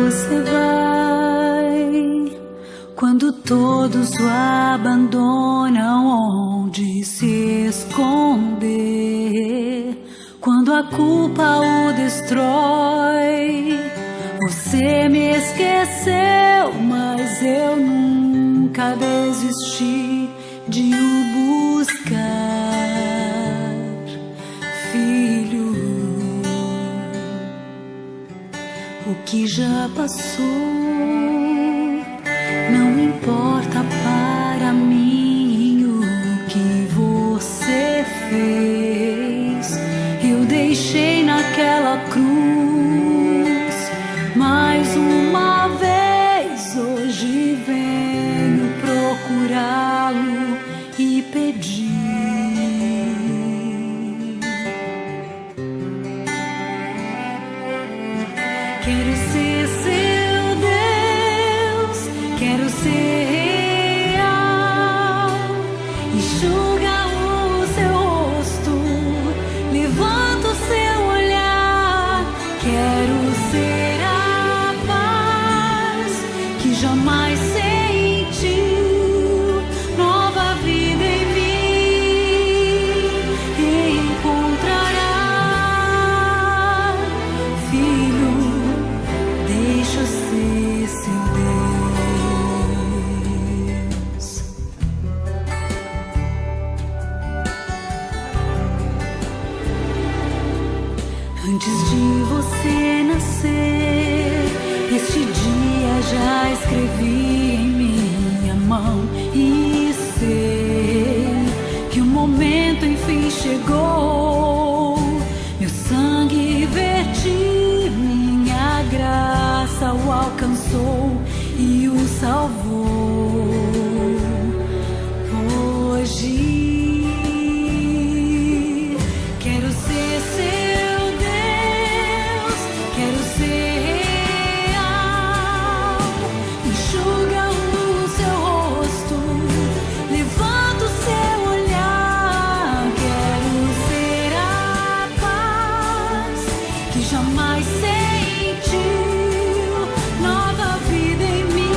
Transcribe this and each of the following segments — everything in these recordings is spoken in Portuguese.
você vai, quando todos o abandonam, onde se esconder, quando a culpa o destrói. Você me esqueceu, mas eu nunca desisti de o buscar, filho. O que já passou não importa para mim. O que você fez, eu deixei naquela cruz. Mais uma vez hoje venho procurá-lo e pedir. Quero ser seu Deus, quero ser real. Enxuga o seu rosto, levanta o seu olhar. Quero ser a paz que jamais sentiu, nova vida em mim encontrará. Filho, deixa eu ser seu Deus. Antes de você nascer, este dia já escrevi em minha mão e sei que o momento enfim chegou. Meu sangue verti, minha graça o alcançou e o salvou. Hoje quero ser seu Deus, quero ser real. Enxuga o seu rosto, levanta o seu olhar. Quero ser a paz que jamais sentiu, nova vida em mim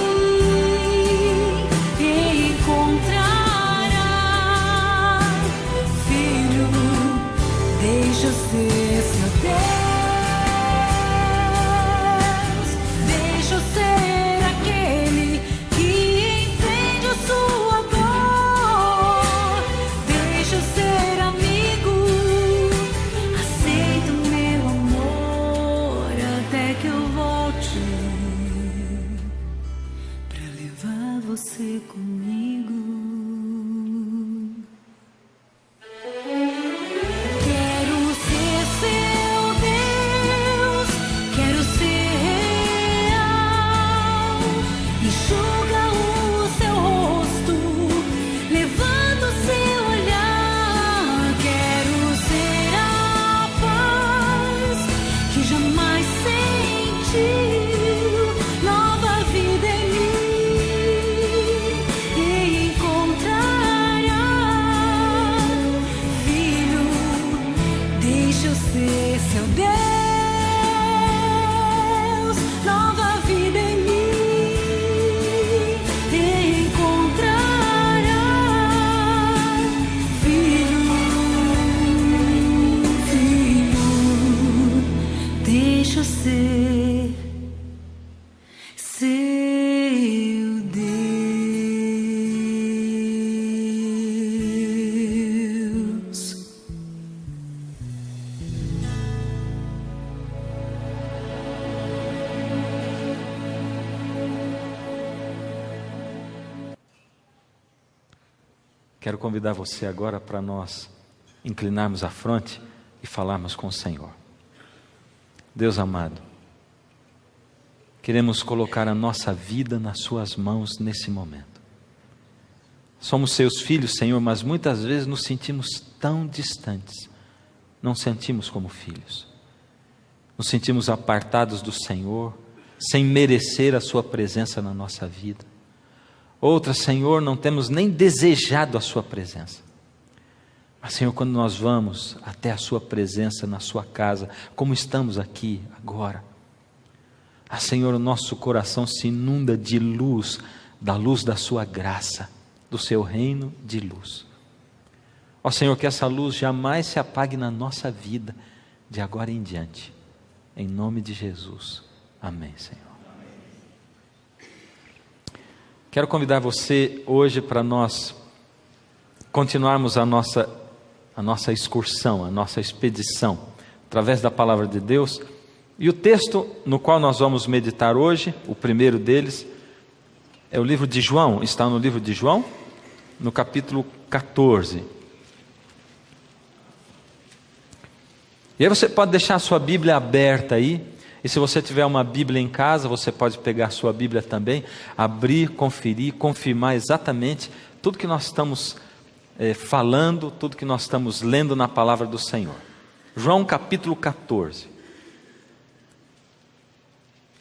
encontrará. Filho, deixa eu ser seu Deus. Deixa eu ser aquele que entende a sua dor. Deixa eu ser amigo, aceita o meu amor até que eu volte pra levar você comigo. Quero ser seu Deus, quero ser real. Enxuga o seu rosto, levanta o seu olhar. Quero ser a paz que jamais sentiu, nova vida em mim encontrará. Filho, deixa eu ser seu Deus, nova vida em mim encontrará. Filho, deixa eu ser seu Deus. Quero convidar você agora para nós inclinarmos a fronte e falarmos com o Senhor. Deus amado, queremos colocar a nossa vida nas suas mãos nesse momento. Somos seus filhos, Senhor, mas muitas vezes nos sentimos tão distantes, não sentimos como filhos. Nos sentimos apartados do Senhor, sem merecer a sua presença na nossa vida. Outras, Senhor, não temos nem desejado a sua presença. Mas, Senhor, quando nós vamos até a sua presença na sua casa, como estamos aqui agora, Senhor, o nosso coração se inunda de luz, da luz da sua graça, do seu reino de luz. Ó Senhor, que essa luz jamais se apague na nossa vida, de agora em diante. Em nome de Jesus. Amém, Senhor. Quero convidar você hoje para nós continuarmos a nossa excursão, a nossa expedição, através da palavra de Deus. E o texto no qual nós vamos meditar hoje, o primeiro deles, é o livro de João. Está no livro de João, no capítulo 14. E aí você pode deixar a sua Bíblia aberta aí. E se você tiver uma Bíblia em casa, você pode pegar a sua Bíblia também, abrir, conferir, confirmar exatamente tudo que nós estamos falando, tudo que nós estamos lendo na palavra do Senhor. João capítulo 14.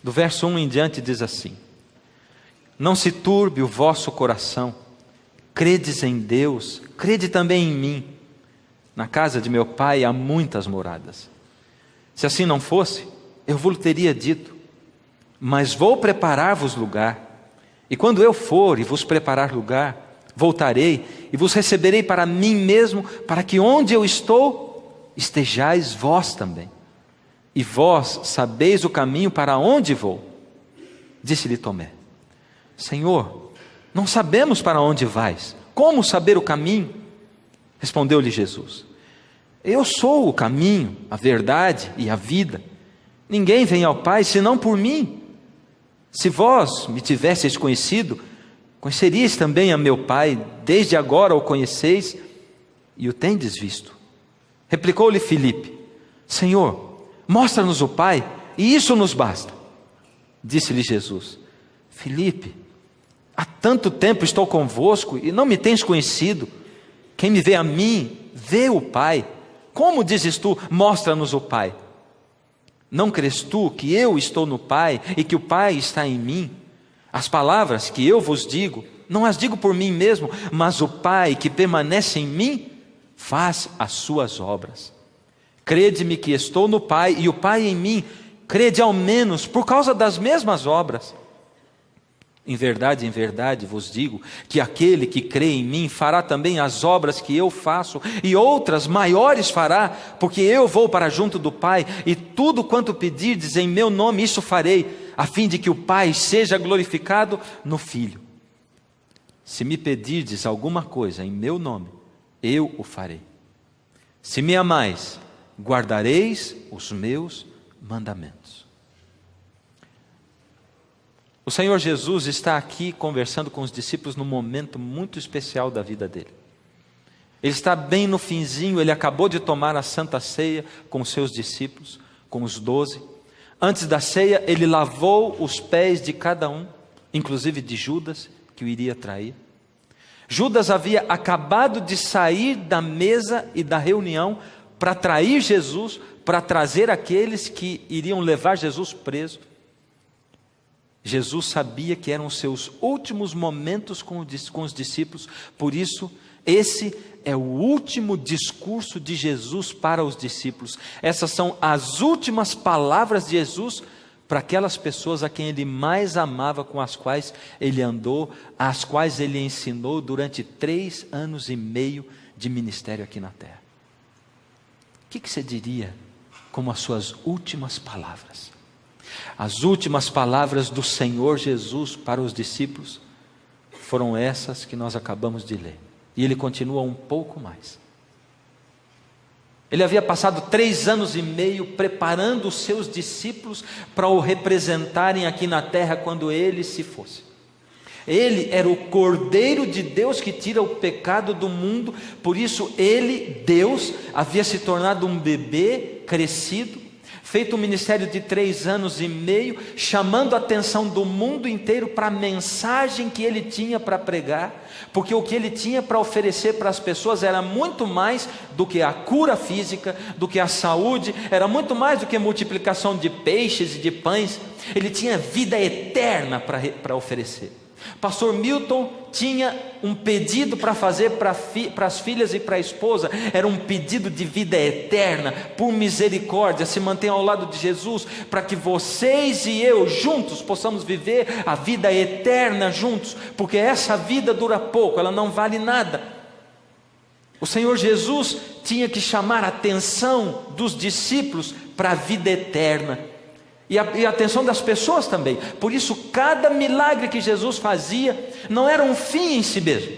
Do verso 1 em diante diz assim: Não se turbe o vosso coração, credes em Deus, crede também em mim. Na casa de meu pai há muitas moradas. Se assim não fosse, eu vos teria dito, mas vou preparar-vos lugar. E quando eu for e vos preparar lugar, voltarei e vos receberei para mim mesmo, para que onde eu estou, estejais vós também. E vós sabeis o caminho para onde vou. Disse-lhe Tomé: Senhor, não sabemos para onde vais. Como saber o caminho? Respondeu-lhe Jesus: Eu sou o caminho, a verdade e a vida. Ninguém vem ao Pai senão por mim. Se vós me tivesseis conhecido, conheceríeis também a meu Pai. Desde agora o conheceis e o tendes visto. Replicou-lhe Filipe: Senhor, mostra-nos o Pai, e isso nos basta. Disse-lhe Jesus: Filipe, há tanto tempo estou convosco e não me tens conhecido. Quem me vê a mim, vê o Pai. Como dizes tu, mostra-nos o Pai? Não crês tu que eu estou no Pai e que o Pai está em mim? As palavras que eu vos digo, não as digo por mim mesmo, mas o Pai que permanece em mim, faz as suas obras. Crede-me que estou no Pai e o Pai em mim, crede ao menos por causa das mesmas obras. Em verdade vos digo que aquele que crê em mim fará também as obras que eu faço, e outras maiores fará, porque eu vou para junto do Pai, e tudo quanto pedirdes em meu nome, isso farei, a fim de que o Pai seja glorificado no Filho. Se me pedirdes alguma coisa em meu nome, eu o farei. Se me amais, guardareis os meus mandamentos. O Senhor Jesus está aqui conversando com os discípulos num momento muito especial da vida dele. Ele está bem no finzinho, ele acabou de tomar a Santa Ceia com os seus discípulos, com os 12. Antes da ceia, ele lavou os pés de cada um, inclusive de Judas, que o iria trair. Judas havia acabado de sair da mesa e da reunião para trair Jesus, para trazer aqueles que iriam levar Jesus preso. Jesus sabia que eram os seus últimos momentos com os discípulos, por isso, esse é o último discurso de Jesus para os discípulos. Essas são as últimas palavras de Jesus para aquelas pessoas a quem ele mais amava, com as quais ele andou, as quais ele ensinou durante 3 anos e meio de ministério aqui na terra. O que você diria como as suas últimas palavras? As últimas palavras do Senhor Jesus para os discípulos foram essas que nós acabamos de ler. E ele continua um pouco mais. Ele havia passado 3 anos e meio preparando os seus discípulos para o representarem aqui na terra quando ele se fosse. Ele era o Cordeiro de Deus que tira o pecado do mundo, por isso ele, Deus, havia se tornado um bebê crescido, feito um ministério de 3 anos e meio, chamando a atenção do mundo inteiro para a mensagem que ele tinha para pregar, porque o que ele tinha para oferecer para as pessoas era muito mais do que a cura física, do que a saúde, era muito mais do que a multiplicação de peixes e de pães. Ele tinha vida eterna para oferecer. Pastor Milton tinha um pedido para fazer para as filhas e para a esposa, era um pedido de vida eterna, por misericórdia, se mantenham ao lado de Jesus, para que vocês e eu juntos possamos viver a vida eterna juntos, porque essa vida dura pouco, ela não vale nada. O Senhor Jesus tinha que chamar a atenção dos discípulos para a vida eterna, e a atenção das pessoas também. Por isso cada milagre que Jesus fazia não era um fim em si mesmo.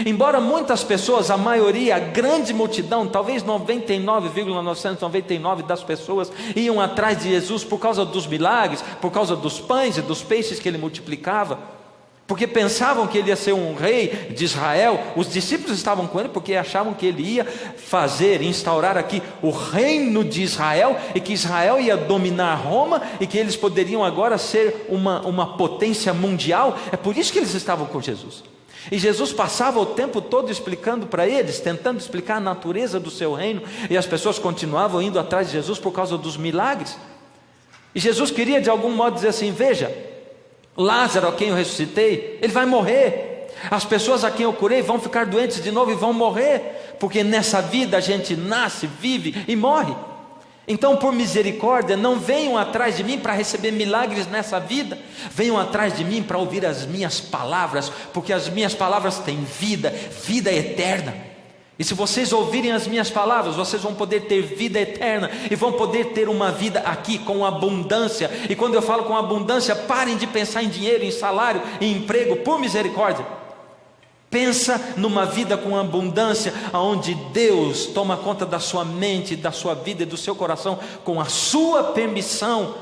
Embora muitas pessoas, a maioria, a grande multidão, talvez 99,999 das pessoas iam atrás de Jesus por causa dos milagres, por causa dos pães e dos peixes que ele multiplicava, porque pensavam que ele ia ser um rei de Israel. Os discípulos estavam com ele porque achavam que ele ia instaurar aqui o reino de Israel, e que Israel ia dominar Roma, e que eles poderiam agora ser uma potência mundial. É por isso que eles estavam com Jesus. E Jesus passava o tempo todo explicando para eles, tentando explicar a natureza do seu reino, e as pessoas continuavam indo atrás de Jesus por causa dos milagres. E Jesus queria de algum modo dizer assim: veja, Lázaro, a quem eu ressuscitei, ele vai morrer. As pessoas a quem eu curei vão ficar doentes de novo e vão morrer, porque nessa vida a gente nasce, vive e morre. Então, por misericórdia, não venham atrás de mim para receber milagres nessa vida, venham atrás de mim para ouvir as minhas palavras, porque as minhas palavras têm vida, vida eterna. E se vocês ouvirem as minhas palavras, vocês vão poder ter vida eterna, e vão poder ter uma vida aqui com abundância. E quando eu falo com abundância, parem de pensar em dinheiro, em salário, em emprego, por misericórdia. Pensa numa vida com abundância, onde Deus toma conta da sua mente, da sua vida e do seu coração, com a sua permissão,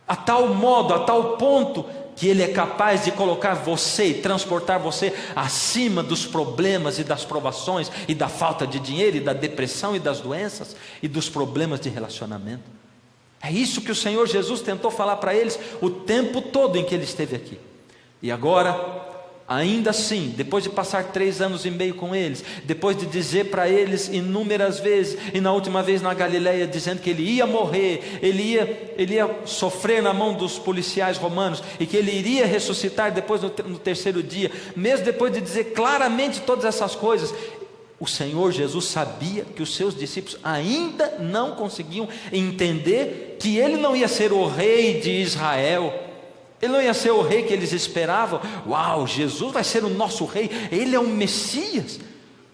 a tal modo, a tal ponto, que Ele é capaz de colocar você e transportar você acima dos problemas e das provações, e da falta de dinheiro, e da depressão, e das doenças, e dos problemas de relacionamento. É isso que o Senhor Jesus tentou falar para eles o tempo todo em que Ele esteve aqui. E agora, ainda assim, depois de passar 3 anos e meio com eles, depois de dizer para eles inúmeras vezes, e na última vez na Galileia, dizendo que ele ia morrer, ele ia sofrer na mão dos policiais romanos, e que ele iria ressuscitar depois no 3º dia, mesmo depois de dizer claramente todas essas coisas, o Senhor Jesus sabia que os seus discípulos ainda não conseguiam entender que ele não ia ser o rei de Israel. Ele não ia ser o rei que eles esperavam. Uau, Jesus vai ser o nosso rei, ele é o Messias,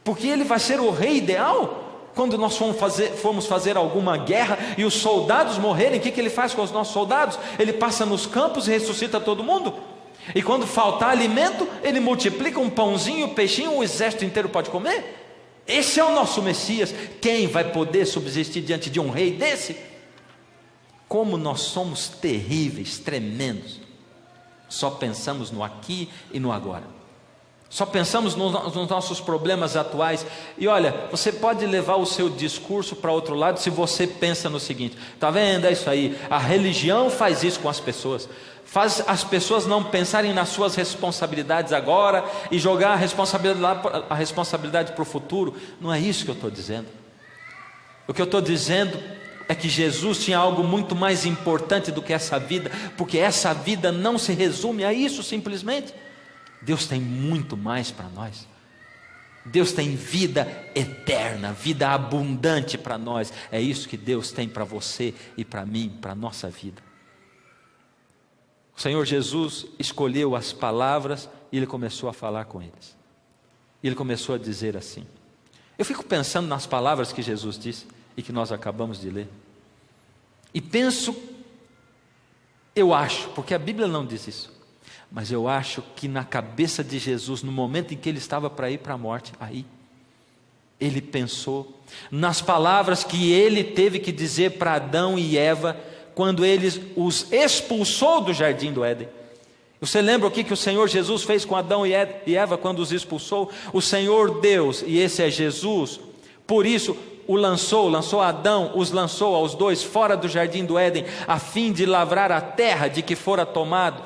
porque ele vai ser o rei ideal. Quando nós formos fazer alguma guerra e os soldados morrerem, o que ele faz com os nossos soldados? Ele passa nos campos e ressuscita todo mundo. E quando faltar alimento, ele multiplica um pãozinho, um peixinho, o exército inteiro pode comer. Esse é o nosso Messias. Quem vai poder subsistir diante de um rei desse? Como nós somos terríveis, tremendos. Só pensamos no aqui e no agora. Só pensamos nos nossos problemas atuais. E olha, você pode levar o seu discurso para outro lado se você pensa no seguinte: está vendo, é isso aí, a religião faz isso com as pessoas, faz as pessoas não pensarem nas suas responsabilidades agora e jogar a responsabilidade para o futuro. Não é isso que eu estou dizendo. O que eu estou dizendo é que Jesus tinha algo muito mais importante do que essa vida, porque essa vida não se resume a isso simplesmente. Deus tem muito mais para nós. Deus tem vida eterna, vida abundante para nós. É isso que Deus tem para você e para mim, para a nossa vida. O Senhor Jesus escolheu as palavras e Ele começou a falar com eles. E Ele começou a dizer assim. Eu fico pensando nas palavras que Jesus disse e que nós acabamos de ler, e penso, eu acho, porque a Bíblia não diz isso, mas eu acho que na cabeça de Jesus, no momento em que ele estava para ir para a morte, aí ele pensou nas palavras que ele teve que dizer para Adão e Eva quando ele os expulsou do jardim do Éden. Você lembra o que o Senhor Jesus fez com Adão e Eva quando os expulsou? O Senhor Deus, e esse é Jesus, por isso lançou Adão, os lançou aos dois fora do jardim do Éden, a fim de lavrar a terra de que fora tomado.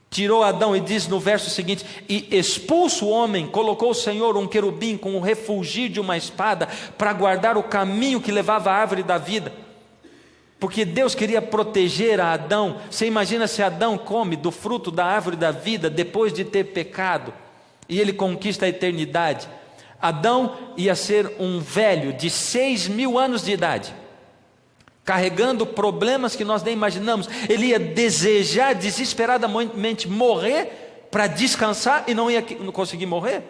Tirou Adão e diz no verso seguinte: e expulso o homem, colocou o Senhor um querubim com o refulgir de uma espada para guardar o caminho que levava à árvore da vida. Porque Deus queria proteger a Adão. Você imagina se Adão come do fruto da árvore da vida depois de ter pecado, e ele conquista a eternidade. Adão ia ser um velho de 6.000 anos de idade, carregando problemas que nós nem imaginamos. Ele ia desejar desesperadamente morrer para descansar e não conseguir morrer.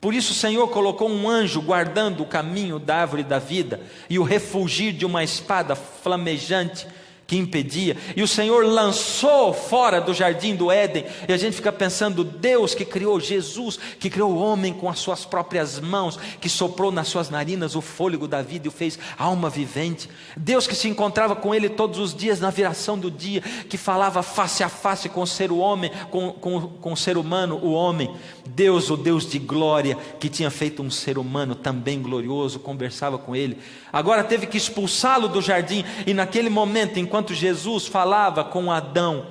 Por isso o Senhor colocou um anjo guardando o caminho da árvore da vida e o refugir de uma espada flamejante que impedia. E o Senhor lançou fora do jardim do Éden. E a gente fica pensando, Deus que criou Jesus, que criou o homem com as suas próprias mãos, que soprou nas suas narinas o fôlego da vida e o fez alma vivente. Deus que se encontrava com ele todos os dias na viração do dia, que falava face a face com o ser homem, com o ser humano, o homem. Deus, o Deus de glória, que tinha feito um ser humano também glorioso, conversava com ele. Agora teve que expulsá-lo do jardim. E naquele momento, enquanto Jesus falava com Adão,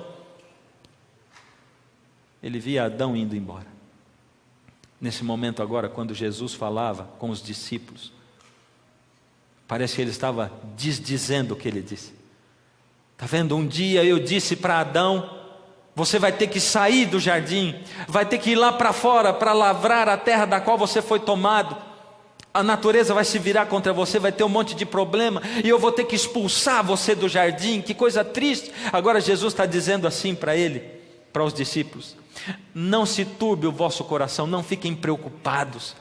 ele via Adão indo embora. Nesse momento agora, quando Jesus falava com os discípulos, parece que ele estava desdizendo o que ele disse. Está vendo? Um dia eu disse para Adão: você vai ter que sair do jardim, vai ter que ir lá para fora para lavrar a terra da qual você foi tomado. A natureza vai se virar contra você, vai ter um monte de problema, e eu vou ter que expulsar você do jardim. Que coisa triste. Agora Jesus está dizendo assim para ele, para os discípulos: não se turbe o vosso coração, não fiquem preocupados,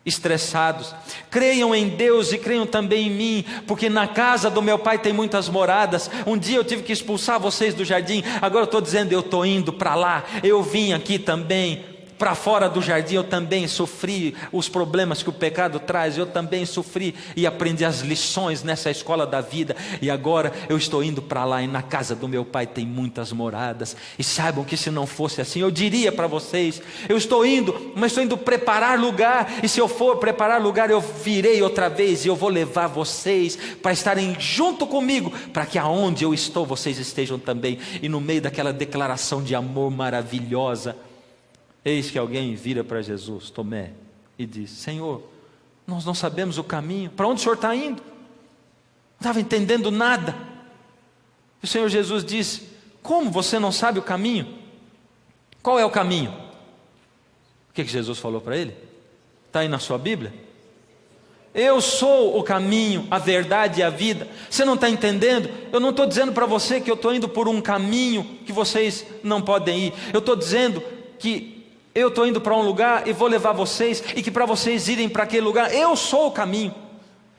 estressados. Creiam em Deus e creiam também em mim, porque na casa do meu pai tem muitas moradas. Um dia eu tive que expulsar vocês do jardim, agora eu estou dizendo, eu estou indo para lá. Eu vim aqui também para fora do jardim, eu também sofri os problemas que o pecado traz, eu também sofri e aprendi as lições nessa escola da vida, e agora eu estou indo para lá, e na casa do meu pai tem muitas moradas. E saibam que se não fosse assim, eu diria para vocês: eu estou indo, mas estou indo preparar lugar, e se eu for preparar lugar, eu virei outra vez, e eu vou levar vocês para estarem junto comigo, para que aonde eu estou, vocês estejam também. E no meio daquela declaração de amor maravilhosa, eis que alguém vira para Jesus, Tomé, e diz: Senhor, nós não sabemos o caminho, para onde o Senhor está indo? Não estava entendendo nada. E o Senhor Jesus disse: como você não sabe o caminho? Qual é o caminho? O que Jesus falou para ele? Está aí na sua Bíblia? Eu sou o caminho, a verdade e a vida. Você não está entendendo? Eu não estou dizendo para você que eu estou indo por um caminho que vocês não podem ir. Eu estou dizendo que eu estou indo para um lugar e vou levar vocês, e que para vocês irem para aquele lugar, eu sou o caminho.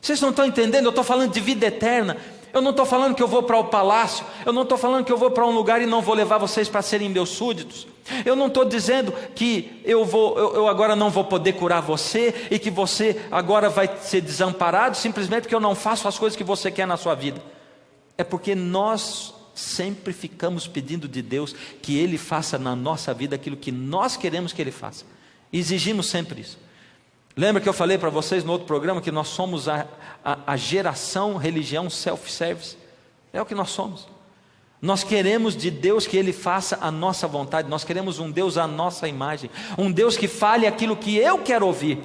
Vocês não estão entendendo? Eu estou falando de vida eterna. Eu não estou falando que eu vou para o palácio. Eu não estou falando que eu vou para um lugar e não vou levar vocês para serem meus súditos. Eu não estou dizendo que eu agora não vou poder curar você, e que você agora vai ser desamparado simplesmente porque eu não faço as coisas que você quer na sua vida. É porque nós sempre ficamos pedindo de Deus que Ele faça na nossa vida aquilo que nós queremos que Ele faça. Exigimos sempre isso. Lembra que eu falei para vocês no outro programa que nós somos a geração religião self-service? É o que nós somos. Nós queremos de Deus que Ele faça a nossa vontade. Nós queremos um Deus à nossa imagem, um Deus que fale aquilo que eu quero ouvir.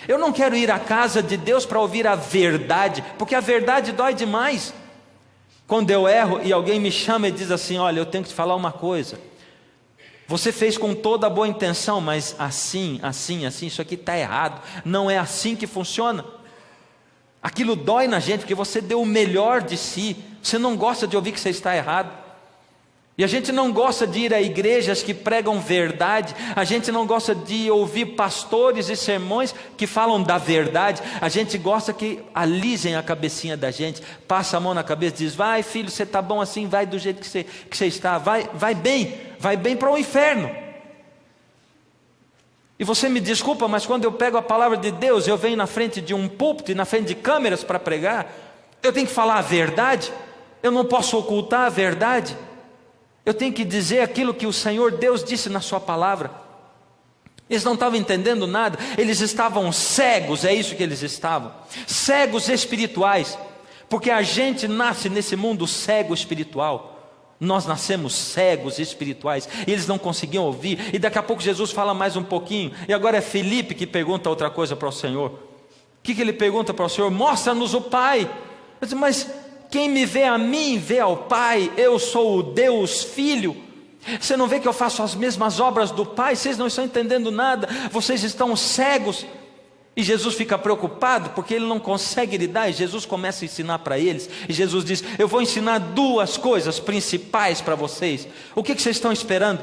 Eu não quero ir à casa de Deus para ouvir a verdade, porque a verdade dói demais. Quando eu erro e alguém me chama e diz assim: olha, eu tenho que te falar uma coisa, você fez com toda a boa intenção, mas assim, isso aqui está errado, não é assim que funciona. Aquilo dói na gente, porque você deu o melhor de si, você não gosta de ouvir que você está errado. E a gente não gosta de ir a igrejas que pregam verdade, a gente não gosta de ouvir pastores e sermões que falam da verdade. A gente gosta que alisem a cabecinha da gente, passa a mão na cabeça e diz: vai filho, você está bom assim, vai do jeito que você está, vai bem para o inferno. E você me desculpa, mas quando eu pego a palavra de Deus, eu venho na frente de um púlpito e na frente de câmeras para pregar, eu tenho que falar a verdade, eu não posso ocultar a verdade. Eu tenho que dizer aquilo que o Senhor Deus disse na sua palavra. Eles não estavam entendendo nada, eles estavam cegos, é isso que eles estavam, cegos espirituais, porque a gente nasce nesse mundo cego espiritual, nós nascemos cegos espirituais, e eles não conseguiam ouvir, e daqui a pouco Jesus fala mais um pouquinho, e agora é Felipe que pergunta outra coisa para o Senhor. O que ele pergunta para o Senhor? Mostra-nos o Pai. Eu disse: mas Quem me vê a mim, vê ao Pai. Eu sou o Deus Filho. Você não vê que eu faço as mesmas obras do Pai? Vocês não estão entendendo nada, vocês estão cegos. E Jesus fica preocupado porque ele não consegue lidar, e Jesus começa a ensinar para eles, e Jesus diz: eu vou ensinar duas coisas principais para vocês. O que vocês estão esperando?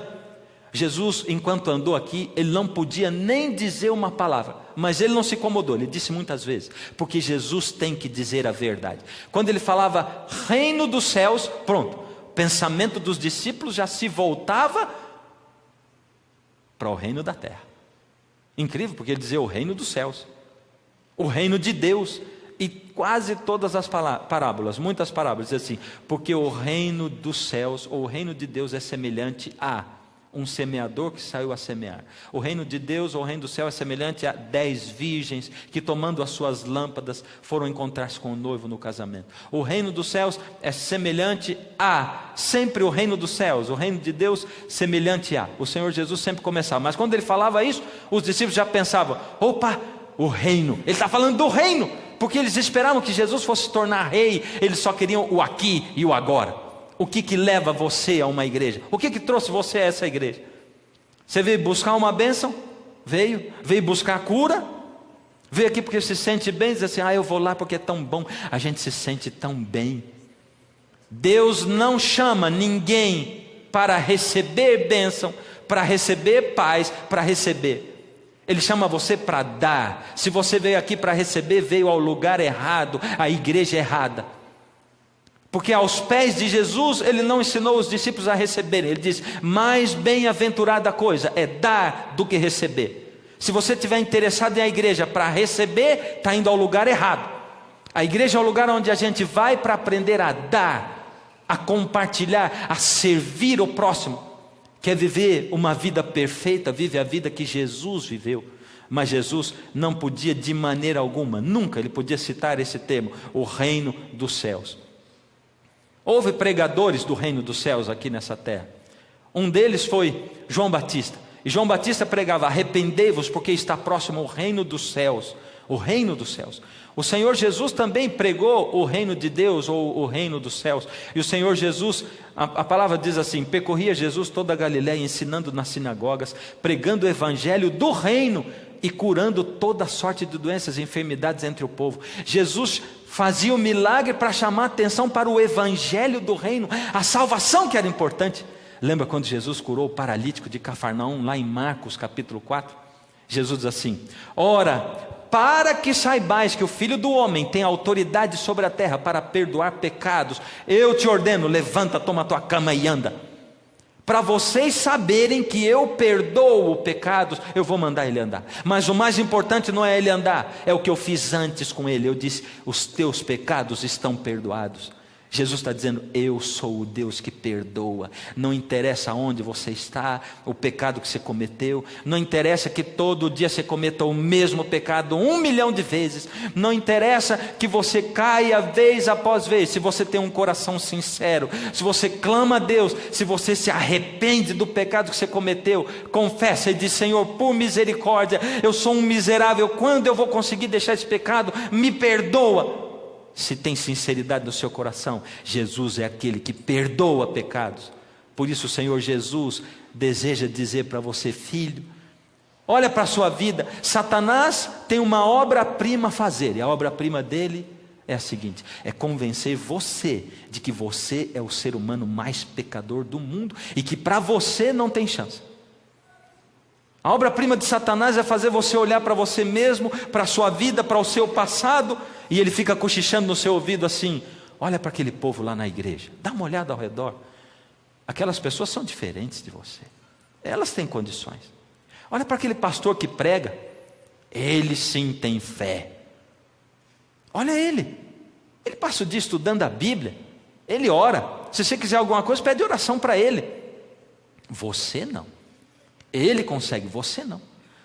Jesus, enquanto andou aqui, ele não podia nem dizer uma palavra, mas ele não se incomodou, ele disse muitas vezes, porque Jesus tem que dizer a verdade. Quando ele falava reino dos céus, pronto, o pensamento dos discípulos já se voltava para o reino da terra. Incrível, porque ele dizia o reino dos céus, o reino de Deus. E quase todas as parábolas, muitas parábolas, dizem assim: porque o reino dos céus, ou o reino de Deus, é semelhante a um semeador que saiu a semear. O reino de Deus, ou o reino do céu, é semelhante a 10 virgens que, tomando as suas lâmpadas, foram encontrar-se com o noivo no casamento. O reino dos céus é semelhante a, sempre o reino dos céus, o reino de Deus semelhante a. O Senhor Jesus sempre começava, mas quando ele falava isso, os discípulos já pensavam: opa, o reino, ele está falando do reino, porque eles esperavam que Jesus fosse se tornar rei, eles só queriam o aqui e o agora. O que leva você a uma igreja? O que trouxe você a essa igreja? Você veio buscar uma bênção? Veio buscar cura? Veio aqui porque se sente bem, diz assim: eu vou lá porque é tão bom. A gente se sente tão bem. Deus não chama ninguém para receber bênção, para receber paz, para receber. Ele chama você para dar. Se você veio aqui para receber, veio ao lugar errado, à igreja errada. Porque aos pés de Jesus, ele não ensinou os discípulos a receberem. Ele diz: mais bem-aventurada coisa é dar do que receber. Se você estiver interessado em a igreja para receber, está indo ao lugar errado. A igreja é o lugar onde a gente vai para aprender a dar, a compartilhar, a servir o próximo. Quer viver uma vida perfeita, vive a vida que Jesus viveu. Mas Jesus não podia de maneira alguma, nunca ele podia citar esse termo, o reino dos céus. Houve pregadores do reino dos céus aqui nessa terra. Um deles foi João Batista. E João Batista pregava: arrependei-vos, porque está próximo o reino dos céus. O reino dos céus. O Senhor Jesus também pregou o reino de Deus, ou o reino dos céus. E o Senhor Jesus, a palavra diz assim: percorria Jesus toda a Galiléia, ensinando nas sinagogas, pregando o evangelho do reino e curando toda sorte de doenças e enfermidades entre o povo. Jesus fazia o milagre para chamar a atenção para o evangelho do reino, a salvação que era importante. Lembra quando Jesus curou o paralítico de Cafarnaum, lá em Marcos capítulo 4? Jesus diz assim: ora, para que saibais que o Filho do Homem tem autoridade sobre a terra para perdoar pecados, eu te ordeno, levanta, toma a tua cama e anda. Para vocês saberem que eu perdoo pecados, eu vou mandar ele andar. Mas o mais importante não é ele andar, é o que eu fiz antes com ele. Eu disse: os teus pecados estão perdoados. Jesus está dizendo: eu sou o Deus que perdoa. Não interessa onde você está, o pecado que você cometeu. Não interessa que todo dia você cometa o mesmo pecado 1 milhão de vezes. Não interessa que você caia vez após vez. Se você tem um coração sincero, se você clama a Deus, se você se arrepende do pecado que você cometeu, confessa e diz: Senhor, por misericórdia, eu sou um miserável. Quando eu vou conseguir deixar esse pecado? Me perdoa. Se tem sinceridade no seu coração, Jesus é aquele que perdoa pecados. Por isso o Senhor Jesus deseja dizer para você: filho, olha para a sua vida. Satanás tem uma obra-prima a fazer, e a obra-prima dele é a seguinte: é convencer você de que você é o ser humano mais pecador do mundo e que para você não tem chance. A obra-prima de Satanás é fazer você olhar para você mesmo, para a sua vida, para o seu passado, e ele fica cochichando no seu ouvido assim: olha para aquele povo lá na igreja, dá uma olhada ao redor, aquelas pessoas são diferentes de você, elas têm condições. Olha para aquele pastor que prega, ele sim tem fé. Olha ele passa o dia estudando a Bíblia, ele ora. Se você quiser alguma coisa, pede oração para ele. Você não. Ele consegue, você não.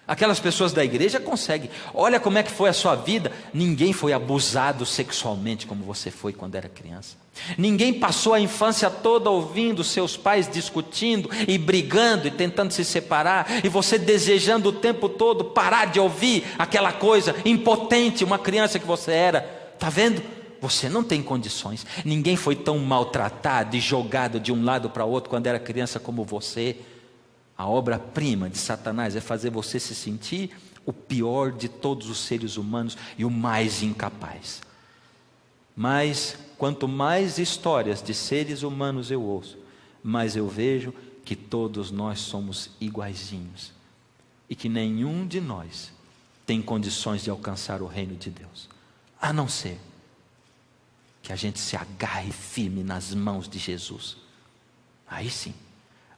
Aquelas pessoas da igreja conseguem. Olha como é que foi a sua vida. Ninguém foi abusado sexualmente como você foi quando era criança. Ninguém passou a infância toda ouvindo seus pais discutindo e brigando e tentando se separar, e você desejando o tempo todo parar de ouvir aquela coisa impotente, uma criança que você era. Está vendo? Você não tem condições. Ninguém foi tão maltratado e jogado de um lado para o outro quando era criança como você. A obra-prima de Satanás é fazer você se sentir o pior de todos os seres humanos e o mais incapaz. Mas quanto mais histórias de seres humanos eu ouço, mais eu vejo que todos nós somos iguaizinhos e que nenhum de nós tem condições de alcançar o reino de Deus, a não ser que a gente se agarre firme nas mãos de Jesus. Aí sim,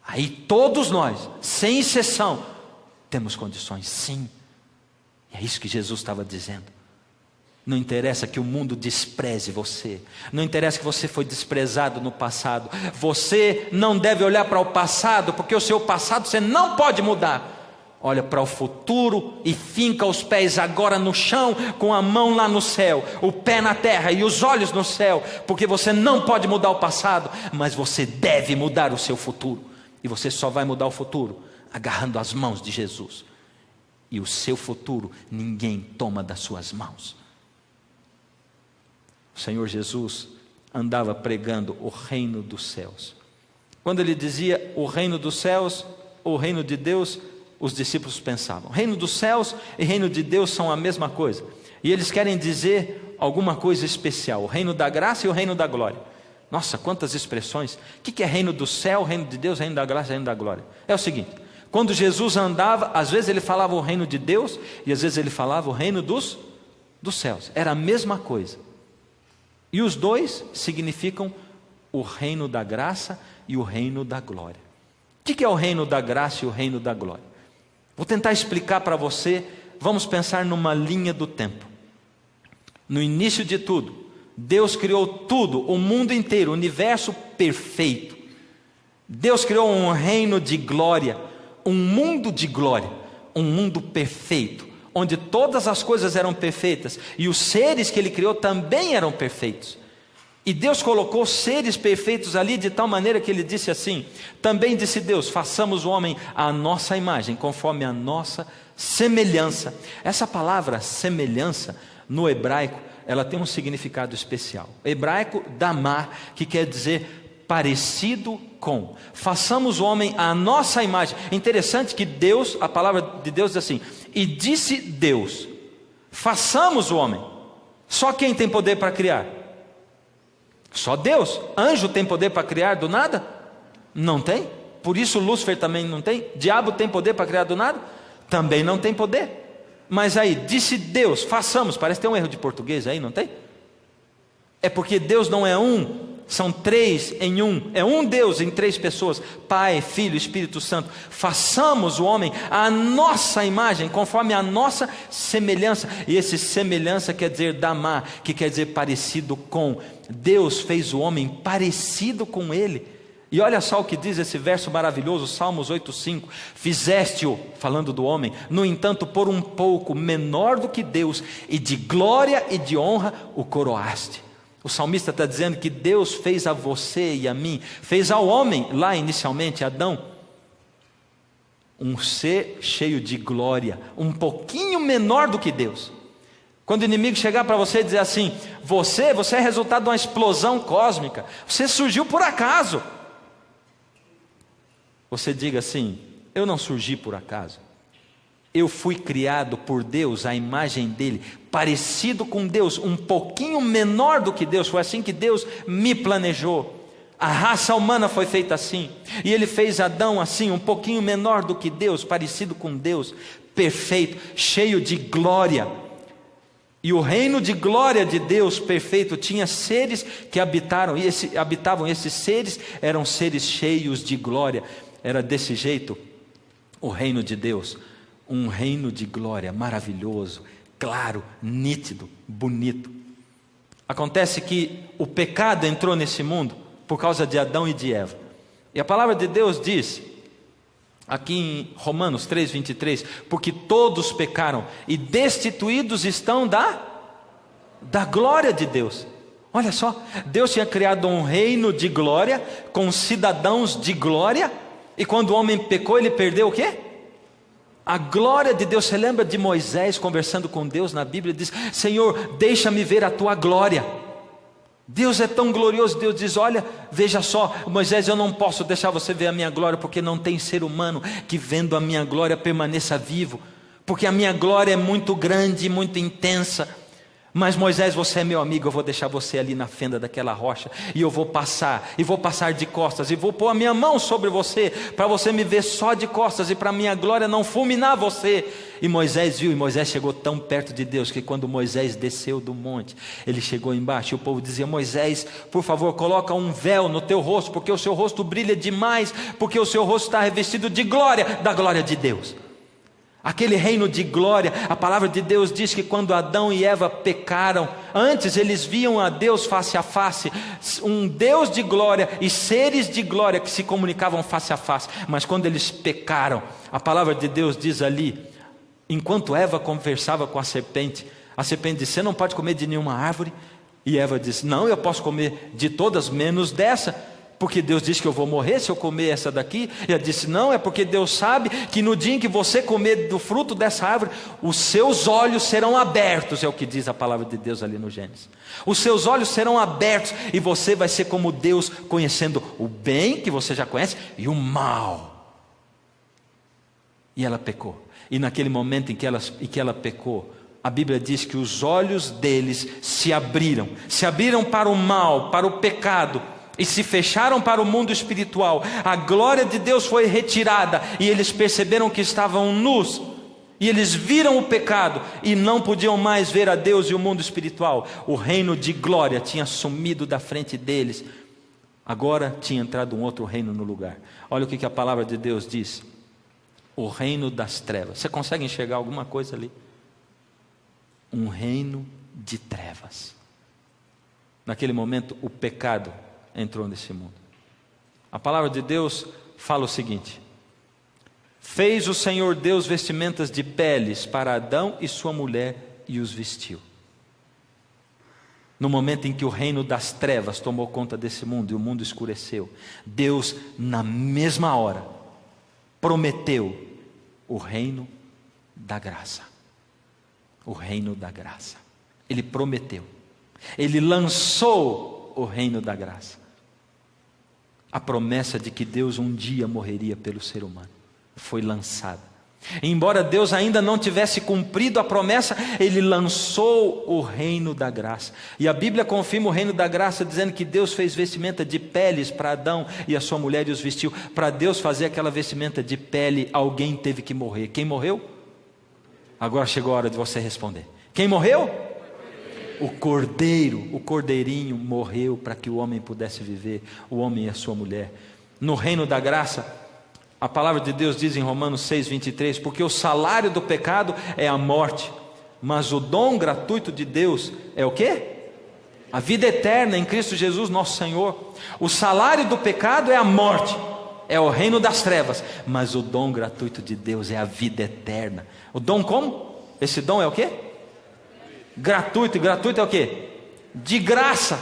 aí todos nós, sem exceção, temos condições, sim. E é isso que Jesus estava dizendo. Não interessa que o mundo despreze você, não interessa que você foi desprezado no passado, você não deve olhar para o passado, porque o seu passado você não pode mudar. Olha para o futuro e finca os pés agora no chão, com a mão lá no céu, o pé na terra e os olhos no céu, porque você não pode mudar o passado, mas você deve mudar o seu futuro, e você só vai mudar o futuro agarrando as mãos de Jesus, e o seu futuro ninguém toma das suas mãos. O Senhor Jesus andava pregando o reino dos céus. Quando ele dizia o reino dos céus, o reino de Deus, os discípulos pensavam, reino dos céus e reino de Deus são a mesma coisa. E eles querem dizer alguma coisa especial, o reino da graça e o reino da glória. Nossa, quantas expressões. O que é reino do céu, reino de Deus, reino da graça, reino da glória? É o seguinte, quando Jesus andava, às vezes ele falava o reino de Deus e às vezes ele falava o reino dos céus. Era a mesma coisa. E os dois significam o reino da graça e o reino da glória. O que é o reino da graça e o reino da glória? Vou tentar explicar para você. Vamos pensar numa linha do tempo. No início de tudo, Deus criou tudo, o mundo inteiro, o universo perfeito. Deus criou um reino de glória, um mundo de glória, um mundo perfeito, onde todas as coisas eram perfeitas, e os seres que Ele criou também eram perfeitos. E Deus colocou seres perfeitos ali de tal maneira que Ele disse assim, também disse Deus, façamos o homem à nossa imagem, conforme a nossa semelhança. Essa palavra semelhança, no hebraico, ela tem um significado especial. O hebraico, damar, que quer dizer parecido com. Façamos o homem à nossa imagem. Interessante que Deus, a palavra de Deus diz assim, e disse Deus, façamos o homem. Só quem tem poder para criar? Só Deus. Anjo tem poder para criar do nada? Não tem. Por isso Lúcifer também não tem. Diabo tem poder para criar do nada? Também não tem poder. Mas aí, disse Deus, façamos. Parece que tem um erro de português aí, não tem? É porque Deus não é um, são três em um. É um Deus em três pessoas, Pai, Filho, Espírito Santo. Façamos o homem à nossa imagem, conforme a nossa semelhança. E esse semelhança quer dizer damar, que quer dizer parecido com. Deus fez o homem parecido com Ele. E olha só o que diz esse verso maravilhoso, Salmos 8,5. Fizeste-o, falando do homem, no entanto por um pouco menor do que Deus, e de glória e de honra o coroaste. O salmista está dizendo que Deus fez a você e a mim, fez ao homem, lá inicialmente, Adão, um ser cheio de glória, um pouquinho menor do que Deus. Quando o inimigo chegar para você e dizer assim, você é resultado de uma explosão cósmica, você surgiu por acaso. Você diga assim, eu não surgi por acaso, eu fui criado por Deus, a imagem dele, parecido com Deus, um pouquinho menor do que Deus, foi assim que Deus me planejou. A raça humana foi feita assim, e Ele fez Adão assim, um pouquinho menor do que Deus, parecido com Deus, perfeito, cheio de glória. E o reino de glória de Deus perfeito tinha seres que habitavam, esses seres eram seres cheios de glória. Era desse jeito o reino de Deus, um reino de glória maravilhoso, claro, nítido, bonito. Acontece que o pecado entrou nesse mundo por causa de Adão e de Eva. E a palavra de Deus diz, aqui em Romanos 3,23, porque todos pecaram e destituídos estão da glória de Deus. Olha só, Deus tinha criado um reino de glória, com cidadãos de glória, e quando o homem pecou, ele perdeu o quê? A glória de Deus. Você lembra de Moisés conversando com Deus na Bíblia? Ele diz, Senhor, deixa-me ver a tua glória. Deus é tão glorioso, Deus diz: olha, veja só, Moisés, eu não posso deixar você ver a minha glória, porque não tem ser humano que vendo a minha glória permaneça vivo, porque a minha glória é muito grande e muito intensa. Mas Moisés, você é meu amigo, eu vou deixar você ali na fenda daquela rocha, e eu vou passar de costas, e vou pôr a minha mão sobre você, para você me ver só de costas, e para a minha glória não fulminar você. E Moisés viu, e Moisés chegou tão perto de Deus, que quando Moisés desceu do monte, ele chegou embaixo, e o povo dizia: Moisés, por favor, coloca um véu no teu rosto, porque o seu rosto brilha demais, porque o seu rosto está revestido de glória, da glória de Deus. Aquele reino de glória, a palavra de Deus diz que quando Adão e Eva pecaram, antes eles viam a Deus face a face, um Deus de glória e seres de glória que se comunicavam face a face. Mas quando eles pecaram, a palavra de Deus diz ali, enquanto Eva conversava com a serpente disse: você não pode comer de nenhuma árvore. E Eva disse: não, eu posso comer de todas menos dessa, porque Deus disse que eu vou morrer se eu comer essa daqui. E ela disse: não, é porque Deus sabe que no dia em que você comer do fruto dessa árvore, os seus olhos serão abertos, é o que diz a palavra de Deus ali no Gênesis. Os seus olhos serão abertos, e você vai ser como Deus, conhecendo o bem, que você já conhece, e o mal. E ela pecou, e naquele momento em que ela pecou, a Bíblia diz que os olhos deles se abriram para o mal, para o pecado, e se fecharam para o mundo espiritual. A glória de Deus foi retirada, e eles perceberam que estavam nus, e eles viram o pecado, e não podiam mais ver a Deus e o mundo espiritual. O reino de glória tinha sumido da frente deles, agora tinha entrado um outro reino no lugar. Olha o que a palavra de Deus diz: o reino das trevas. Você consegue enxergar alguma coisa ali? Um reino de trevas. Naquele momento o pecado entrou nesse mundo. A palavra de Deus fala o seguinte: fez o Senhor Deus vestimentas de peles para Adão e sua mulher, e os vestiu. No momento em que o reino das trevas tomou conta desse mundo e o mundo escureceu, Deus, na mesma hora, prometeu o reino da graça. O reino da graça. Ele prometeu, ele lançou o reino da graça. A promessa de que Deus um dia morreria pelo ser humano foi lançada. E embora Deus ainda não tivesse cumprido a promessa, ele lançou o reino da graça. E a Bíblia confirma o reino da graça, dizendo que Deus fez vestimenta de peles para Adão e a sua mulher, e os vestiu. Para Deus fazer aquela vestimenta de pele, alguém teve que morrer. Quem morreu? Agora chegou a hora de você responder. Quem morreu? O cordeiro, o cordeirinho morreu para que o homem pudesse viver, o homem e a sua mulher. No reino da graça, a palavra de Deus diz em Romanos 6:23, porque o salário do pecado é a morte, mas o dom gratuito de Deus é o quê? A vida eterna em Cristo Jesus nosso Senhor. O salário do pecado é a morte, é o reino das trevas, mas o dom gratuito de Deus é a vida eterna. O dom como? Esse dom é o quê? Gratuito, e gratuito é o quê? De graça.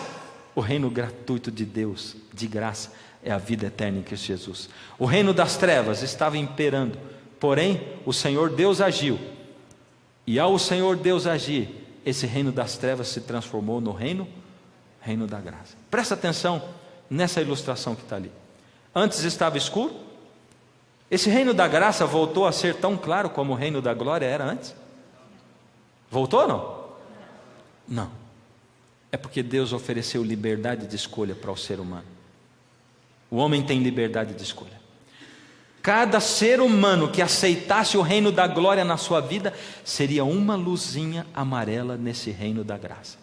O reino gratuito de Deus, de graça, é a vida eterna em Cristo Jesus. O reino das trevas estava imperando, porém o Senhor Deus agiu, e ao Senhor Deus agir, esse reino das trevas se transformou no reino da graça. Presta atenção nessa ilustração que está ali. Antes estava escuro, esse reino da graça voltou a ser tão claro como o reino da glória era antes? Voltou ou não? Não, é porque Deus ofereceu liberdade de escolha para o ser humano. O homem tem liberdade de escolha. Cada ser humano que aceitasse o reino da glória na sua vida, seria uma luzinha amarela nesse reino da graça,